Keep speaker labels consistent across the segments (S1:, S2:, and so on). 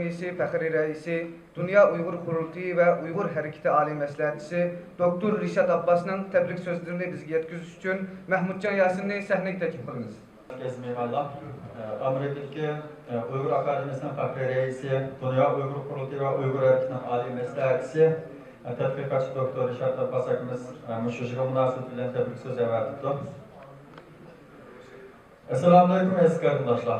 S1: Cemiyeti Fəxri Reisi, Dünya Uygur Kurultayı ve Uygur Hareketi Ali Məsləhətçisi Doktor Rişad Abbas'ın tebrik sözlerini bizge yetküzüş için Mahmudcan Yasin'i sahneye teklif kılınız.
S2: Eyvallah. Amerika'daki Uygur Akademisi'nin Fəxri Reisi, Dünya Uygur Kurultayı ve Uygur Hareketi'nin Ali Məsləhətçisi Tədqiqatçı Doktor Rişad Abbas hakimiz müşaşıqa münasibət bilen tebrik sözü verdi. Esselamu Aleyküm eski kardeşler.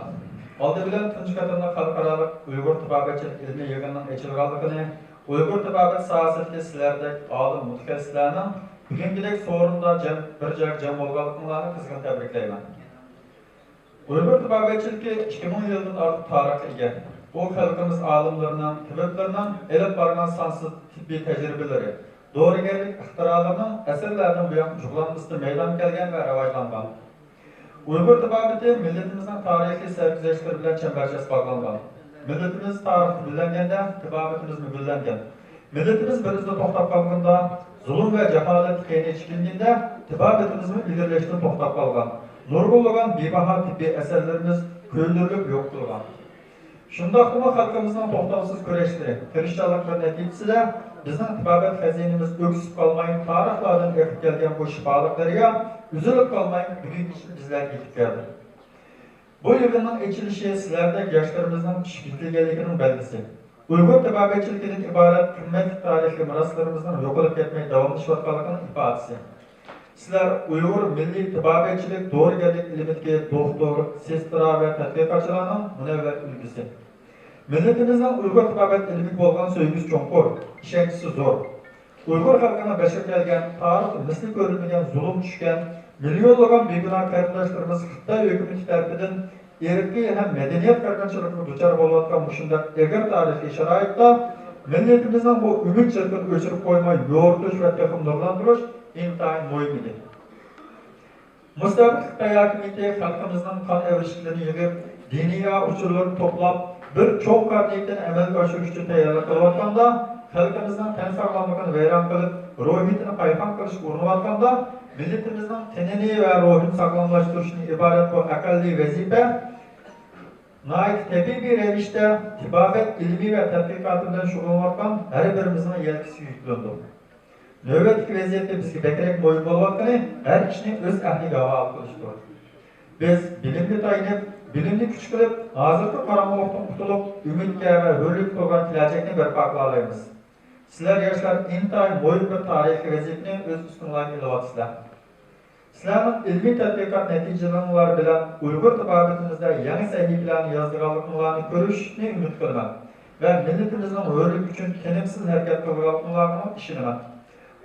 S2: Aldı bilen Tunç Katı'nda Halkaralık Uygur Tıbabetçilik ilmi yığının eçilgalıqını, Uygur Tıbabet sahasındaki sizlerdek alım mütəxəssislərinin bugünkidek sorunda bir cem olgalıqlarını kızgın tebrikleymen. Uygur Tıbabetçiliki 2010 yılının artık tarihliğe, bu halkımız alımlarından, tıbıplarından elip barınan sansız tibbi tecrübeleri, doğrugerlik ixtiralarının eserlerinin bu yan cuğlanmıştı meydan gelgen ve revajlangan. Uygur tıbabeti milletimizin tarihi sergüzeşleri bilen çemberçesi bağlangan. Milletimiz tarihi bilengende, tıbabetimiz mübillengen. Milletimiz bir izde toxtab kalganda, zulüm ve cehalet keyni çıkildiğinde tıbabetimizin ilirleştiğini toxtab kalgan. Nurgulluğun bibaha tibbi eserlerimiz köylülük yokturgan. Şundaqlıma halkımızdan toxtavsız köreşti, tirişçalıkların neticesiyle bizim tıbabet hazinimiz öksüp kalmayın, tarihlardan ekip gelgen bu şifalıklarıya üzülüp kalmayın, bugün için bizler yetip geldi. Bu yılının açılışı sizlerde gençlerimizin şiddetlilikinin belgesi. Uygur tıbabetçilikinin ibaret kıymetli tarihli miraslarımızdan yok olup etmeye devamlı şifatkalığının ifadesi. Sizler Uygur milli tıbabetçilik doğrugerlik ilimideki doktor, sestra ve tədqiqatçılarının münevver ülkesi. Milletimizden Uygur tıbabet ilimik bolgan söygüz çoğunkur, işencisi zor. Uygur halkına beşik gelgen, tarih misli görülmegen zulüm düşken, milyonlagan beyguna kardeşlerimiz Xitay hükümeti tarafından erki hem medeniyet kardeşlerine duçar bolatkan muşunda eger tarihi şaraitta milletimizden bu ümit çırkını öçürüp koymayı yoğurtuş ve takım nurlandırış imtihan muhim idi. Müstabık Xitay hakimiyeti halkımızdan kan evrişiklerini yığıp, diniya uçurlarını toplap, bir çok karniyeten emel aşırış için tayarlık kılıvatkanda, halkımızdan ten sağlamlığını veyran kılıp, ruhiyetini payhan kılış uğruvatkanda, milletimizden tenini ve ruhunu sağlamlaştırışını ibaret bu akalli vezife, nait tebi bir revişte tibabet ilmi ve tədqiqatından şuğulvatkan her birimizin yelkisi yüklündü. Növbetlik vaziyette bizki bekerek boyun bolvatkanı her kişinin öz ehli hava alıp kılıştı. Biz bilimli tayinip, bilimli küç kılıp, hazırkı karamoluktan kutulup, ümitke ve hürlük togan kilecekini berpaklarlayımız. Sizler yaşlar intayın boyun bir tarihi vaziyetini öz üstünlayan ilovatisler. Sizlerin ilmi tədqiqat neticelerinin bilen Uygur tıbabetimizde yeni sahiplerini yazdırgalıklarını görüşünü ümit kılmak ve milletimizin hürlük için tenimsiz hareket kılgalıklarını işinmek.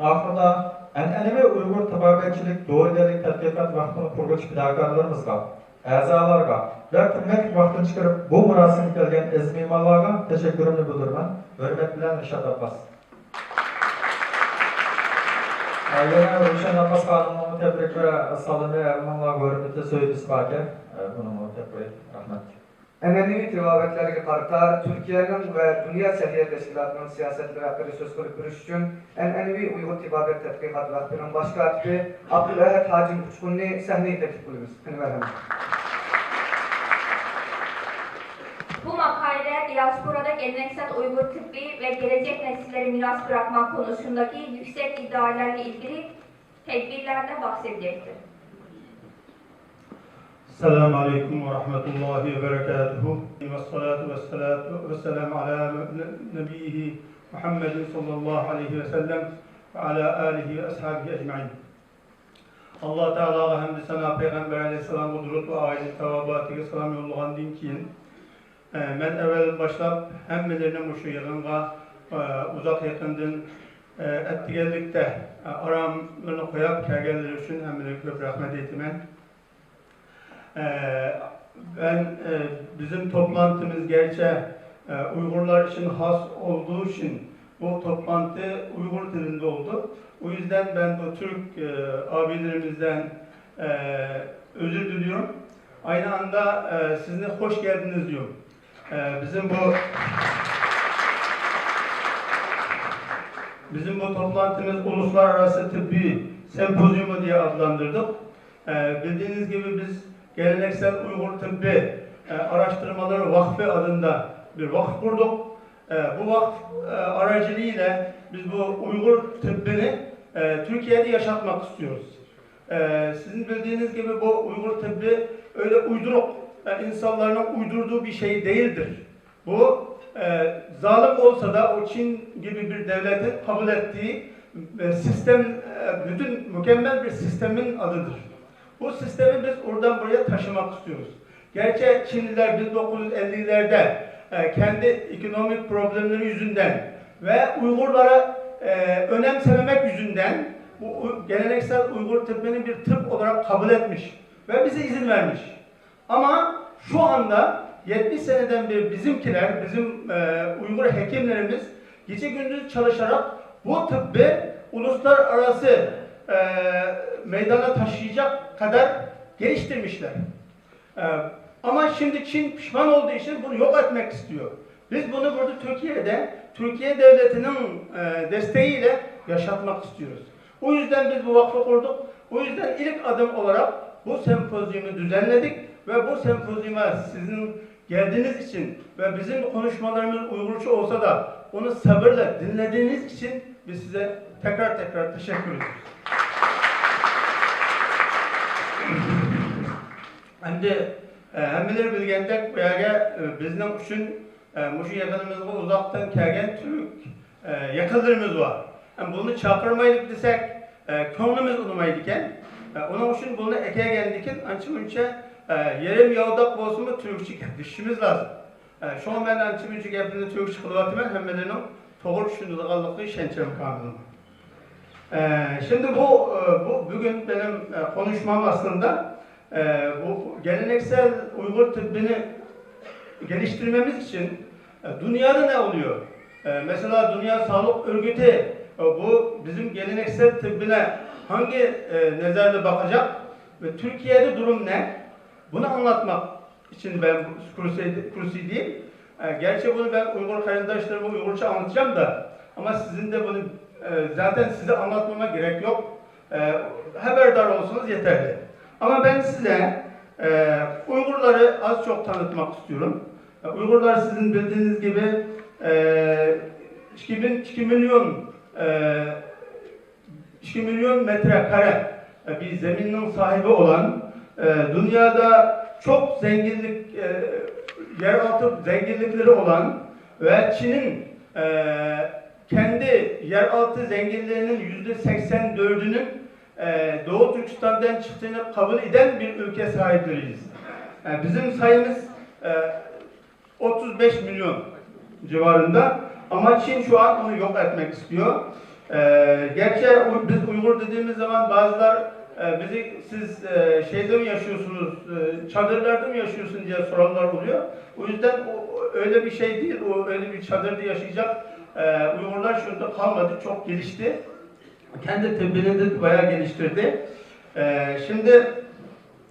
S2: Ahırda en'enevi Uygur tıbabetçilik doğrugerlik tədqiqat vaxtını kurguç fidakarlarımızga, əzalarga ve kıymetli vaxtını çıkarıp bu murasını gelgen ezmimalarga teşekkürümü bildirmen. Hürmet bilen Rişad Abbas. Yine Rişad Abbas Hanım'ın tebrik ve salimi Erman'la hürmeti söylüsü bakı. Bunu tebrik, rahmet.
S1: Enenevi tıbabetlerine karta Türkiye'nin ve Dünya Səhiyyə Teşkilatının siyasetleri hakkında söz konup duruş için Enenevi Uygur Tibabet Tədqiqat Vakfı'nın baş katibi Abdülahad Hacim Uçkun'u sahneye teklif kılıyoruz.
S3: Bu makale diasporada geleneksel Uygur tıbbi ve gelecek nesillere miras bırakmak konusundaki yüksek iddialarla ilgili tedbirlerden bahsedecektir.
S4: Selamun Aleyküm ve Rahmetullahi ve Berekatuhu. Ve salatu ve selamu ala nebiyyihi Muhammedin sallallahu aleyhi ve sellem ve ala alihi ve ashabihi ecmain. Allah Teala'ya hamdü sana Peygamber aleyhisselam kudret ve aile tevabatı selam yolluğan din kiyin. Ben evvel başlap hemmelerine muşu yığınğa uzak yakındın ettigellikte aramlarını koyup kergeller için hemmelerine rahmet etmen. Ben bizim toplantımız gerçi Uygurlar için has olduğu için bu toplantı Uygur dilinde oldu. O yüzden ben bu Türk abilerimizden özür diliyorum. Aynı anda sizinle hoş geldiniz diyorum. Bizim bu toplantımız Uluslararası Tıbbi Sempozyumu diye adlandırdık. Bildiğiniz gibi biz Geleneksel Uygur Tıbbi Araştırmaları Vakfı adında bir vakıf kurduk. Bu vakıf aracılığıyla biz bu Uygur tıbbını Türkiye'de yaşatmak istiyoruz. Sizin bildiğiniz gibi bu Uygur tıbbı öyle uyduruk, insanların uydurduğu bir şey değildir. Bu zalim olsa da o Çin gibi bir devletin kabul ettiği sistem, bütün mükemmel bir sistemin adıdır. Bu sistemi biz oradan buraya taşımak istiyoruz. Gerçi Çinliler 1950'lerde kendi ekonomik problemleri yüzünden ve Uygurlara önemsememek yüzünden bu geleneksel Uygur tıbbını bir tıp olarak kabul etmiş ve bize izin vermiş. Ama şu anda 70 seneden beri bizimkiler, bizim Uygur hekimlerimiz gece gündüz çalışarak bu tıbbı uluslararası meydana taşıyacak kadar geliştirmişler. Ama şimdi Çin pişman olduğu için bunu yok etmek istiyor. Biz bunu burada Türkiye'de, Türkiye Devleti'nin desteğiyle yaşatmak istiyoruz. O yüzden biz bu vakfı kurduk. O yüzden ilk adım olarak bu sempozyumu düzenledik ve bu sempozyuma sizin geldiğiniz için ve bizim konuşmalarımız Uygurca olsa da onu sabırla dinlediğiniz için biz size tekrar teşekkür ediyoruz. Endi hammalar bilgandek bu yerga bizning uchun mushu yaqinimizga uzoqdan kelgan Türk yaqinlarimiz var. Buni chaqirmaylik desak ko'nglimiz unmaydi ekan. Onun uchun buni ekegendikin ancha-muncha yerim yavdaq bo'lsinmi Türkçe gapirishimiz lazım. Şu an ben ancha-muncha gapni Türkçe qilyapman, hammalarning to'g'ri tushunadiganligi ishonchim komil. Şimdi bugün benim konuşmam aslında bu geleneksel Uygur tıbbını geliştirmemiz için dünyada ne oluyor? Mesela Dünya Sağlık Örgütü bu bizim geleneksel tıbbına hangi nezarla bakacak ve Türkiye'de durum ne? Bunu anlatmak için ben kursi değil. Gerçi bunu ben Uygur kardeşlerime Uygurca anlatacağım da ama sizin de bunu zaten size anlatmama gerek yok. Haberdar olsanız yeterli. Ama ben size Uygurları az çok tanıtmak istiyorum. Uygurlar sizin bildiğiniz gibi 2 milyon metrekare bir zeminin sahibi olan, dünyada çok zenginlik, yeraltı zenginlikleri olan ve Çin'in kendi yeraltı zenginliğinin %84'ünün Doğu Türkistan'dan çıktığını kabul eden bir ülke sahipleriyiz. Bizim sayımız 35 milyon civarında ama Çin şu an onu yok etmek istiyor. Gerçi biz Uygur dediğimiz zaman bazılar bizi siz şeyde mi yaşıyorsunuz, çadırlarda mı yaşıyorsun diye soranlar oluyor. O yüzden öyle bir şey değil, o öyle bir çadırda yaşayacak Uygurlar şu anda kalmadı, çok gelişti. Kendi tıbbını de bayağı geliştirdi. Şimdi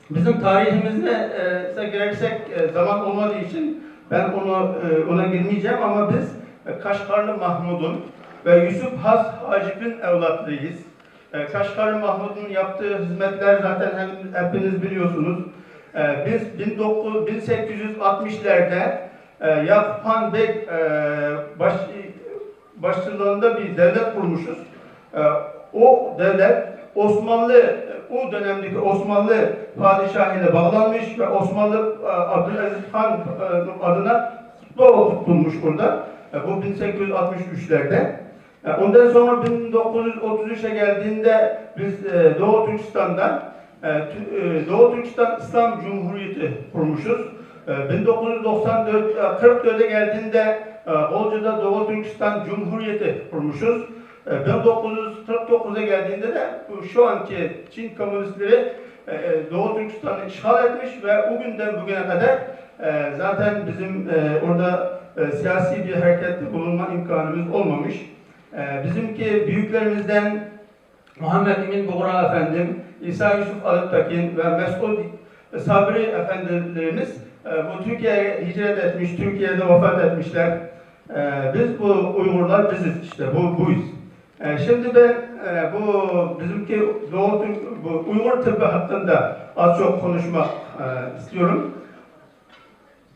S4: bizim tarihimizde girersek zaman olmadığı için ben ona girmeyeceğim ama biz Kaşgarlı Mahmud'un ve Yusuf Has Hacip'in evlatlarıyız. Kaşgarlı Mahmud'un yaptığı hizmetler zaten hepiniz biliyorsunuz. Biz 1860'lerde Yakup Han Bey başçılığında bir devlet kurmuşuz. O devlet o dönemdeki Osmanlı padişahıyla bağlanmış ve Osmanlı Abdülaziz Han adına hutbe tutulmuş burada. Bu 1863'lerde. Ondan sonra 1933'e geldiğinde biz Doğu Türkistan'dan Doğu Türkistan İslam Cumhuriyeti kurmuşuz. 1944'e geldiğinde Bolca'da Doğu Türkistan Cumhuriyeti kurmuşuz. 1949'a geldiğinde de şu anki Çin komünistleri Doğu Türkistan'ı işgal etmiş ve o günden bugüne kadar zaten bizim orada siyasi bir harekette bulunma imkanımız olmamış. Bizimki büyüklerimizden Muhammed Emin Buğra Efendim, İsa Yusuf Alıktakin ve Mesud Sabri Efendilerimiz bu Türkiye'ye hicret etmiş, Türkiye'de vefat etmişler. Biz bu Uygurlar biziz işte, buyuz. Şimdi ben bu bizimki bu Uygur tıbbı hakkında az çok konuşmak istiyorum.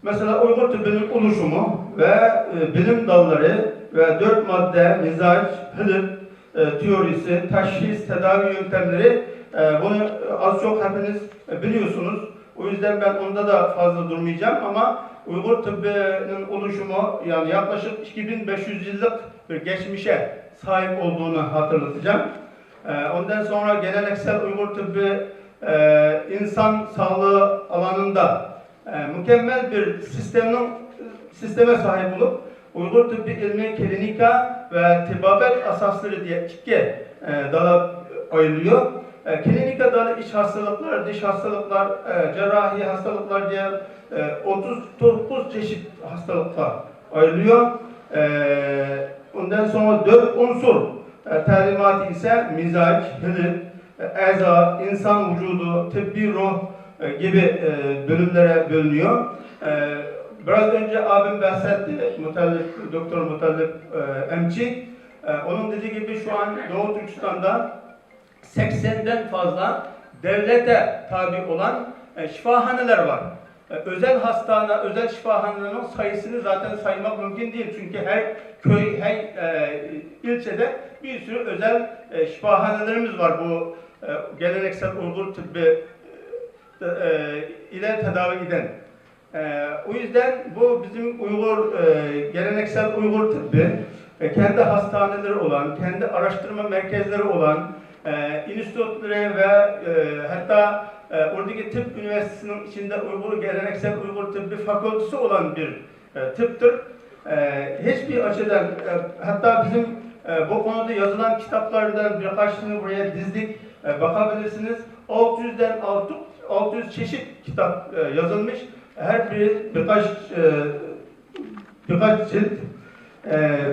S4: Mesela Uygur tıbbının oluşumu ve bilim dalları ve 4 madde, mizaç, hılık teorisi, teşhis, tedavi yöntemleri bunu az çok hepiniz biliyorsunuz. O yüzden ben onda da fazla durmayacağım ama Uygur tıbbının oluşumu yani yaklaşık 2500 yıllık bir geçmişe sahip olduğunu hatırlatacağım. Ondan sonra geleneksel Uygur tıbbı insan sağlığı alanında mükemmel bir sisteme sahip olup Uygur tıbbi ilmi klinika ve tıbbabet asasları diye iki dala ayrılıyor. Klinika dalı iç hastalıklar, dış hastalıklar, cerrahi hastalıklar diye 39 çeşit hastalıklar ayrılıyor. Ondan sonra 4 unsur talimatı ise mizaç, hılık, eza, insan vücudu, tıbbi ruh gibi bölümlere bölünüyor. Biraz önce abim bahsetti, Doktor Mutallip Emçi. Onun dediği gibi şu an Doğu Türkistan'da 80'den fazla devlete tabi olan şifahaneler var. Özel hastane, özel şifahanelerin sayısını zaten saymak mümkün değil. Çünkü her köy, her ilçede bir sürü özel şifahanelerimiz var bu geleneksel Uygur tıbbı ile tedavi eden. O yüzden bu bizim geleneksel Uygur tıbbı kendi hastaneleri olan, kendi araştırma merkezleri olan, enstitüleri ve hatta oradaki tıp üniversitesinin içinde geleneksel Uygur tıbbı fakültesi olan bir tıptır. Hiçbir açıdan hatta bizim bu konuda yazılan kitaplardan birkaçını buraya dizdik, bakabilirsiniz. 600 çeşit kitap yazılmış. Her biri birkaç cilt.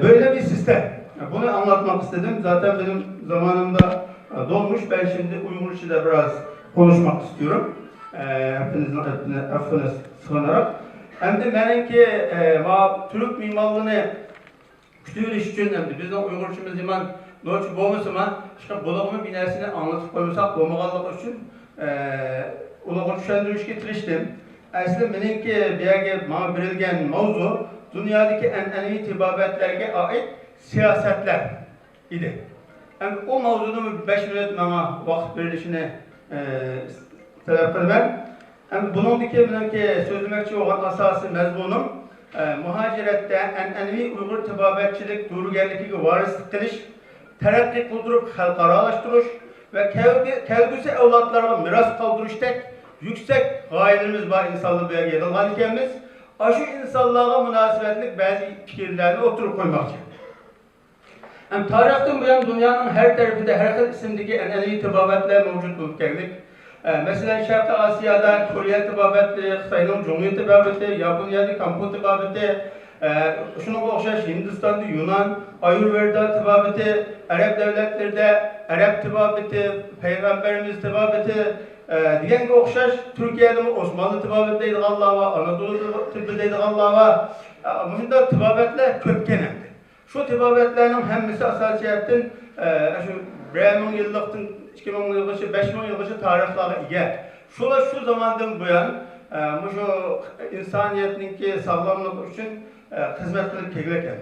S4: Böyle bir sistem. Bunu anlatmak istedim. Zaten benim zamanımda dolmuş. Ben şimdi Uygurca'da biraz konuşmak istiyorum. Hepinizin affına sığınarak. Hem de benimki Türk mimarlığını kütüğüyle için hem de bizden Uygurca'mız iman noçu boğmasıma işte bulağımın binasını anlatıp koymuşsak boğmagallık için ulağı düşündürüşke tiriştim. Aslında benimki bir yerde bana verilgen mavzu dünyadaki ennevi tibabetlerine ait siyasetler idi. Yani o mavzunun 5 minut ama vakit verilişine talep edemem. Yani bunun benimki sözlemekçi olan asası mezmunum muhacirette ennevi Uygur tibabetçilik durugerlik varislik kılış, terakki kıldurup halkaralaştırış ve kelgüsü evlatlarına miras kaldırıştek yüksek gayelerimiz var insanlığı bir yedilgan ikemiz. Aşı insanlığa münasebetlik bazı fikirlerini oturup koymak için. Yani tarihten bu yana dünyanın her tarafında her isimdeki ennevi tıbabetler mevcut bulup geldik. Mesela Şarkı Asya'da Kore tıbabeti, Xitay'ın Cumhuriyet tıbabeti, Japonya'da Kampu tıbabeti, şuna okşaş Hindistan'da Yunan, Ayurveda tıbabeti, Arap devletlerde Arap tıbabeti, Peygamberimiz tıbabeti, diyen okşaş Türkiye'de Osmanlı tıbabeti deydi Allah'a, Anadolu tıbbı deydi Allah'a. Bunda tıbabetler köpkenemdi. Şu tıbabetlerin hemmisi asasiyetten şu 1000 yıllıktan 2000 yıllık, 5000 yıllık tarihlara ige. Şu zamandan bu yan şu insaniyetin sağlamlık için hizmet kılıp kegleken.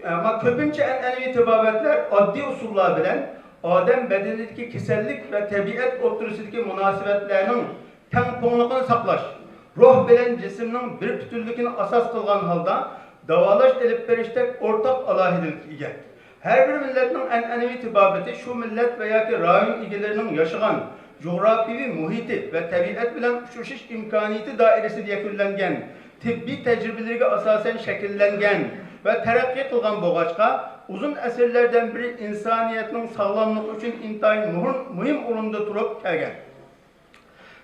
S4: Ama köpünçe ennevi tıbabetler adli usulla bilen Adem bedenindeki kesellik ve tabiat oturusundaki münasebetlerinin temponluğunu saklaş. Ruh bilen cisimnin bir bütünlükünü asas kılgan halda davalaş elip veriştek ortak alahidilik ige. Her bir milletin ennevi tıbabeti şu millet veya ki rayon ilgilerinin yaşayan coğrafi muhiti ve tabiat bilen uçuşuş imkaniyeti dairesi diye küllengen, tıbbi tecrübelerine asasen şekillengen ve terakki kılgan boğaçka, uzun əsirlərdən biri insaniyyətin sağlamlığı için intayın mühim orunda durup gəlgən.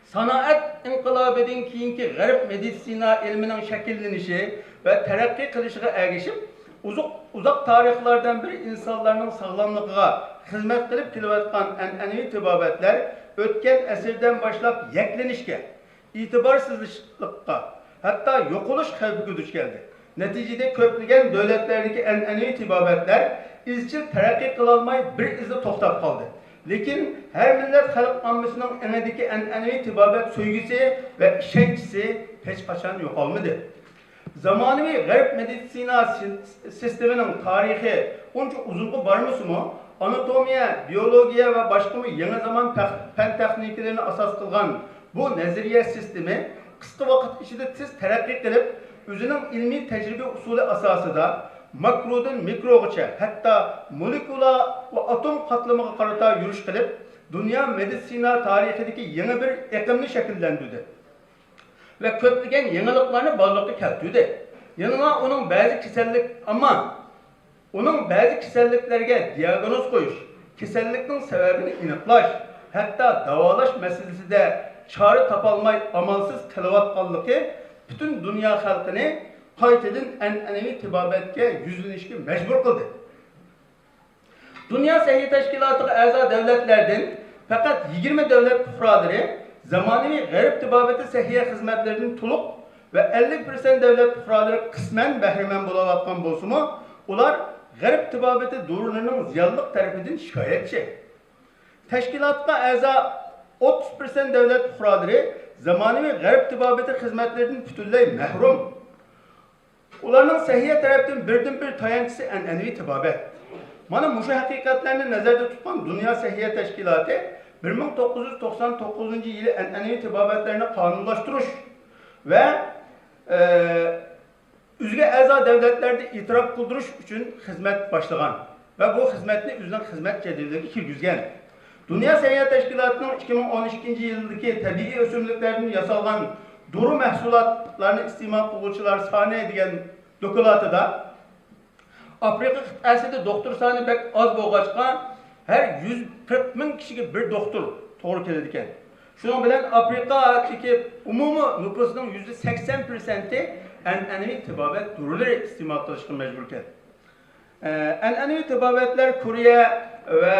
S4: Sanaat inqilabının kiyinki garip medisina ilminin şekillenişi ve terakki kılışıga erişip, uzak tarihlerden biri insanların sağlamlığına hizmet kılıp kilovatkan ennevi tıbabetler, ötken əsirden başlap yeklenişke, itibarsızlıkka, hatta yok oluş kalbi güdüş geldi. Neticede köplügen devletlerdeki ennevi tıbabetler izçil terakki kılalmayı bir izde toktap kaldı. Lekin her millet halk ammısının enedeki en'enevi tibabet söygüsü ve işençisi hiç kaçan yok olmadı. Zamanıvi garip medisina sisteminin tarihi onca uzunlu var mı? Anatomiya, biyologiya ve başka yeni zaman fen tekniklerini asas kılgan bu neziriye sistemi kısa vakit içinde tez terakki kılıp özünün ilmi tecrübe usulü asasıda makrodan mikrogacha hatta molekula ve atom katlamına karata yürüyüş kılıp dünya medisina tarihideki yeni bir ekimni şekillendirdi. Ve köpleyen yeniliklerini bağlılıkta keltirdi. Yanına onun bazı kesellik ama onun bazı keselliklerge diagnoz koyuş, keselliklerin sebebini iniklaş, hatta davalaş meselesi de çare tapalmay amalsız kılıvatkallığı bütün dünya halkını kayıtedin en'enevi tibabetke yüzlenişki mecbur kıldı. Dünya Səhiyyə Təşkilatı'na əza devletlerden fakat 20 devlet kufraları zamanıvi garip tibabeti səhiyyə hizmetlerinin tuluk ve 50% devlet kufraları kısmen behrimen bulavatkan bolsumu, ular garip tibabeti durulunun ziyallık tarafından şikayetçi. Teşkilatta əza 30% devlet kufraları zamanıvi garip tibabeti hizmetlerinin bütünlüğü mehrum. Ularının səhiyyə tarafından birden bir tayancısı en'enevi tibabet. Mana muşu hakikatlerini nazarda tutan Dünya Səhiyyə Təşkilatı 1999 yılı en'enevi tibabetlerini kanunlaştırış ve üzge əza devletlerde itiraf kıldırış için hizmet başlayan ve bu hizmetini üzülen hizmet cedilindeki kirgizgen. Dünya Səhiyyə Təşkilatı'nın 2012 yıldaki tabii ösümlüklerinin yasalgan duru məhsulatlarını istimal kılgıçılar sahne edilen dokulatıda Afrika kıtasında doktor sahne bek az boğaçka her 140 bin kişiye bir doktor doğru kelediken. Şunun bilen Afrika'daki umumu nüfusunun %80%'i en'enevi tibabet duruları istimal kılışkın mecburken. En'enevi tibabetler Kore ve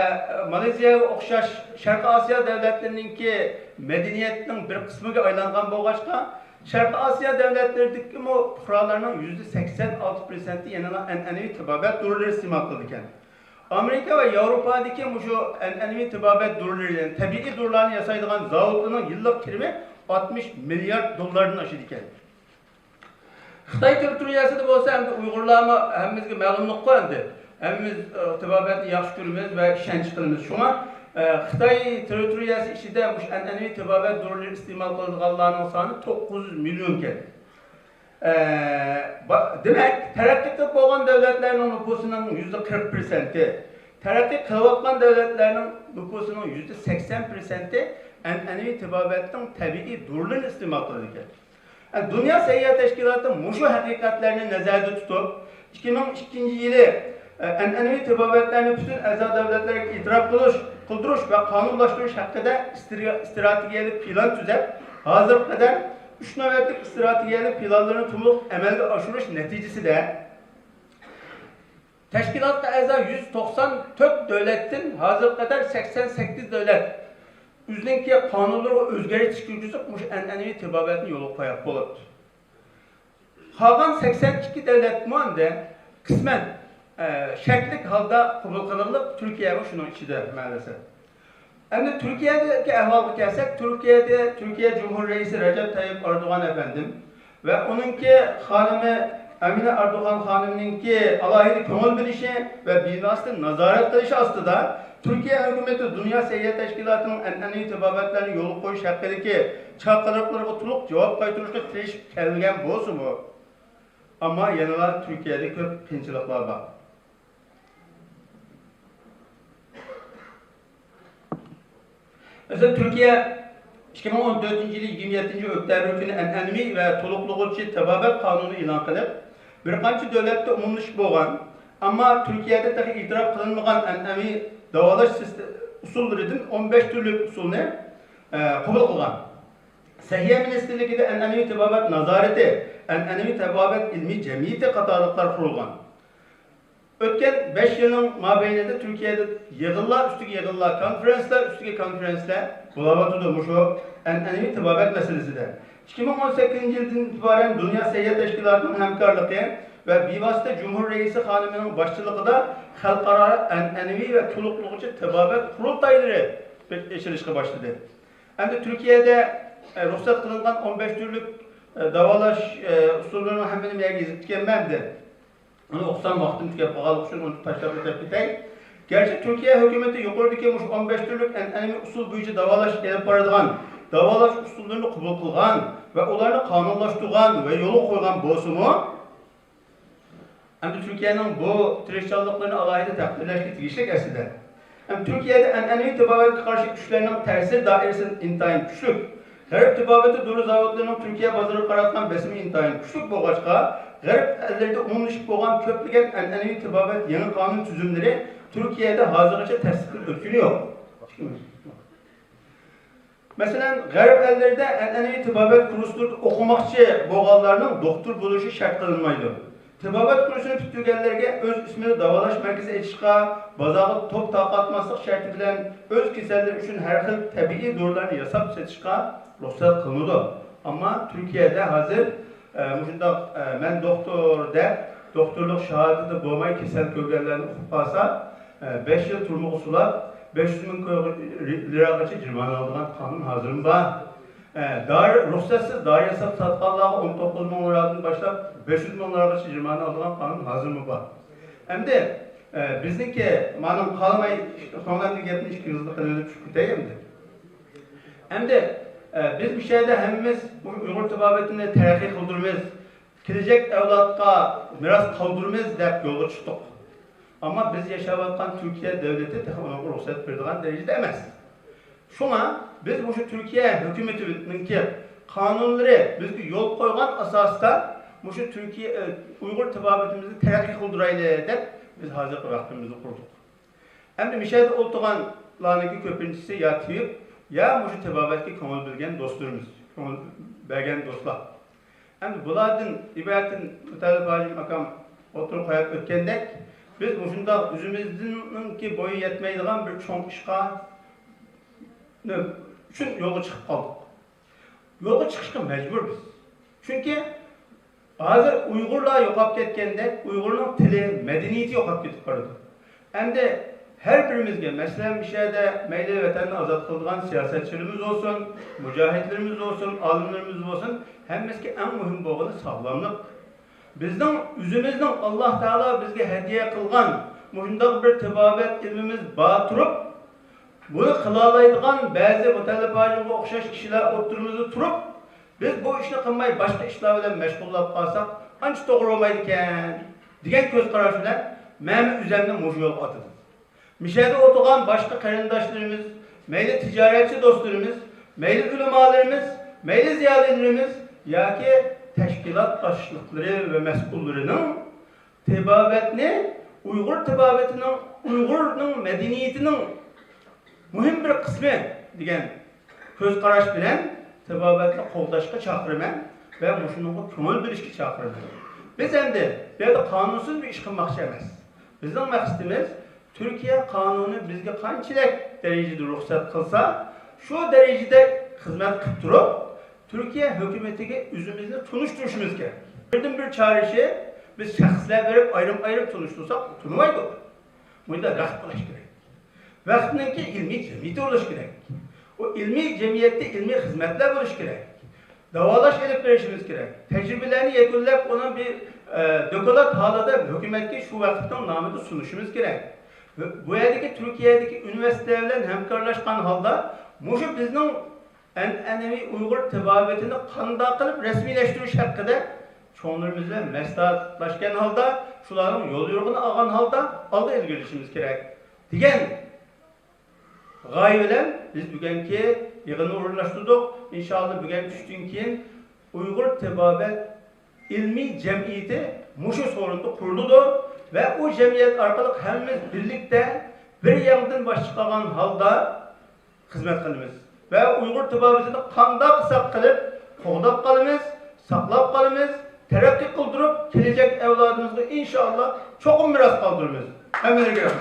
S4: Malezya'ya okşaş Şarkı Asya devletlerininki medeniyetinin bir kısmına aylangan boğaçka Şarkı Asya devletlerindeki bu kurallarının %86%'i yanına en'enevi tibabet duruları istimal kılırken. Amerika ve Avrupa'daki şu en'enevi tibabet duruları, tabii durularını yasaydıgan zavutlarının yıllık kirimi 60 milyar dolarının aşıdıken. Xitay territoriyası da olsa hem de Uygurlarımı hemimizge məlumluq qoyandı. Hemimiz tibabetini yaxşı görürüz ve işenç kılımız. Şuna Xitay territoriyası içinde bu en'enevi tibabet duruları istimal kıldıqlarının sanı 900 milyon ken. Demek terakki boğan devletlerinin nüfusunun %40%'i, terakki kılvatlan devletlerinin nüfusunun %80%'i en'enevi tibabetin tabii durularını istimal kıldıkken. Yani Dünya Səhiyyə Təşkilatı muşu hakikatlerini nazarda tutup 2002 yılı en'enevi tibabetlerini bütün əza devletlerine itiraf kıldırış ve kanunlaştırış hakkında stratejiyelik plan tüzep hazır kadar 3 nöbetlik stratejiyelik planlarını tümlük emelde aşırış neticesi de teşkilatta əza 194 devletin hazır kadar 88 devlet üzündeki kanunları ve özgeri çıkıcısı en'enevi tibabetini yolu koyup bulup. Hagan 82 devlet muande kısmen şeklik halda kabul kılınıp Türkiye'ye şunun içinde maalesef. Hem Türkiye'deki ehvalını kelsek, Türkiye Cumhur Reisi Recep Tayyip Erdoğan efendim ve onunki hanımı Emine Erdoğan hanımınki alahili köngül bilişi ve binasını nazaret kılışı aslında Türkiye hükümeti Dünya Səhiyyə Təşkilatı'nın en'enevi tibabetlerini yolu koyuş hakkındaki çağrılarına otulup cevap kaytırışta tirişip kelgen bozu mu? Ama yanılar Türkiye'de köp pinçilikler var. Mesela Türkiye 2014 yılı 27. oktyabr günü en'enevi ve tolukluğulçu tibabet kanunu ilan kılıp bir kançı devlette umumluş boğan ama Türkiye'de dahi itiraf kılınmayan en'enevi davalaş usullerinin 15 türlü usulünü kabul kılgan. Səhiyyə Ministerliği'de en'enevi tibabet nazareti, en'enevi tibabet ilmi cemiyeti katarlıklar kurulgan. Ötken 5 yılın mabeyninde Türkiye'de yığınlar, üstüki yığınlar, konferanslar, üstüki konferanslar bulavatıdır şu en'enevi tibabet meselesi de. 2018 yılından itibaren Dünya Səhiyyə Təşkilatı'nın hemkarlığı ve bivasıta Cumhur Reisi Hanım'ın başçılığında halkara an'anevi ve tuluqluğucu tebabet kurultayları eşilişe başladı. Hem de Türkiye'de ruhsat kılınan 15 türlük davalaş usulünün hemen bir gezip tükenmemdi. Onu okusan vaktim tükep bağlı için onu taşlarla tepkitey. Gerçi Türkiye hükümeti yukarıdaki 15 türlük an'anevi usul boyunca davalaş gelip baradigan, davalaş usullerini kabul kılgan ve onları kanunlaştırgan ve yolu koygan bozumu hem de Türkiye'nin bu tirişçalıklarını alayda takdirleşki tigişlik eside. Hem Türkiye'de an'anevi tebabete karşı güçlerinin tesir dairesinin intayin güçlük. Garip tebabeti duru zavodlarının Türkiye bazarı karatman besimi intayin güçlük boğaçka, garip ellerde umumlaşıp boğan köplügen an'anevi tebabet yeni kanun tüzümleri Türkiye'de hazırlıca tesir örtülüyor. Mesela garip ellerde an'anevi tebabet kurusları okumakçı boğallarının doktor buluşu şart kılınmaydı. Tebabet kurusunu pütügellerge öz ismini davalaş merkezi eçiqa, bazağı top taqatmaslık şartı bilen öz keseller üçün her xil tabii doğrularını yasap seçiqa ruhsat kılındı. Ama Türkiye'de hazır ben doktor de doktorluk şahadeti boğmay kesel kögellerini okupasa 5 yıl turmu usulap 500 bin liragaçı cirman aldığın kanun hazırım var. Ruhsatsız dar yasap satqanlığı 19 bin liradan başlap 500 bin liragaçı cirman aldığın kanun hazır mı var? Hem de bizdeki manım kalmay sondan bir 72 yıllık ölüp şükürteyim de. Hem de biz bir şeyde hemimiz Uygur tebabetini terakki kıldırmız, gelecek evlatka miras kaldırmız deyip yolu çıktık. Ama biz yaşayatkan Türkiye devleti ona ruhsat verdiğin derecede emez. Şuna biz bu Türkiye hükümetinin ki kanunları bizge yol koygan asasda bu Türkiye Uygur tebabetimizi terakki kıldıraylı deyip biz hazır vaktimizi kurduk. Hem de Mişay'da oturganlarınki köpüncüsü ya tüyüp ya bu tebabetki konul bilgen dostlarımız, konul belgen dostlar. Hem de bulardan ibaretin mütealip hacim makam oturup hayat ötkendek biz bu şunda üzümüzün ki boyu yetmeydiğen bir çoğun işqa üçün yola çıkıp kaldık. Yola çıkışka mecbur biz. Çünkü hazır Uygurlar yokap ketkende Uygur'un tili, medeniyeti yokap ketip barıdı. Hem de her birimizge mesela bir şeyde meyli vatanını azat kıldığın siyasetçilerimiz olsun, mücahitlerimiz olsun, alimlerimiz olsun, hemimizki en mühim boğunu sağlamlık. Bizden, üzümüzden Allah Teala bizge hediye kılgan, muhimdak bir tebabet ilmimiz batırıp, bunu kılalaydıgan bazı mutalifacımga okşaş kişiler oturumuzu turup, biz bu işini kılmayı başka işler bilen meşgullap kalsak, anç doğru olmaydı iken, diyen göz kararı bilen, məmi üzerinde mucu yol atıdı. Mişay'da oturan başka karindaşlarımız, meyli ticaretçi dostlarımız, meyli ulemalarımız, meyli ziyadelerimiz, ya ki teşkilat başlıkları ve mesullarının tebabetini, Uygur tebabetinin, Uygur'un medeniyetinin mühim bir kısmı diyen göz karaş bilen tebabetle kovdaşka çakırmen ve muşunluğu kömül bir işki çakırmen. Biz hem de kanunsuz bir iş kılmak istemez. Bizim maksatımız Türkiye kanunu bizge kançilek derecede ruhsat kılsa, şu derecede hizmet kıp durup, Türkiye hükümetine üzümüzü tunuşturuşumuz gerek. Bir çağrışı biz şahslar verip ayrım tunuştursak, tunumaydı. Bu da rahat bulaş gerek. Vaktininki ilmi cemiyeti oluş gerek. O ilmi cemiyette ilmi hizmetler buluş gerek. Davalaş edip verişimiz gerek. Tecrübelerini yekunlep ona bir dökolat halada hükümetki şu vakitten namıda sunuşumuz gerek. Bu yerdeki Türkiye'deki üniversitelerle hemkarlaşkan halda muşu bizden enevi Uygur tebabetini kanda kılıp resmileştiriş hakkında çoğunlarımızla meslatlaşken halda şuların yol yorgunu ağan halda alda ilgilişimiz gerek. Digen gayeyle biz bugünkü yığını uğurlaştırdık. İnşallah bugün düştüğün keyin Uygur tebabet ilmi cemiyeti muşu sorunda kuruldu ve o cemiyet arkalık hemimiz birlikte bir yandan baş çıkan halda hizmet kılımız. Ve Uygur tebabetini kanda kısak kılıp, koğdap kalımız, saklap kalımız, terakki kıldırıp, gelecek evladımızı inşallah çok miras kaldırımız. Hemen görüşürüz.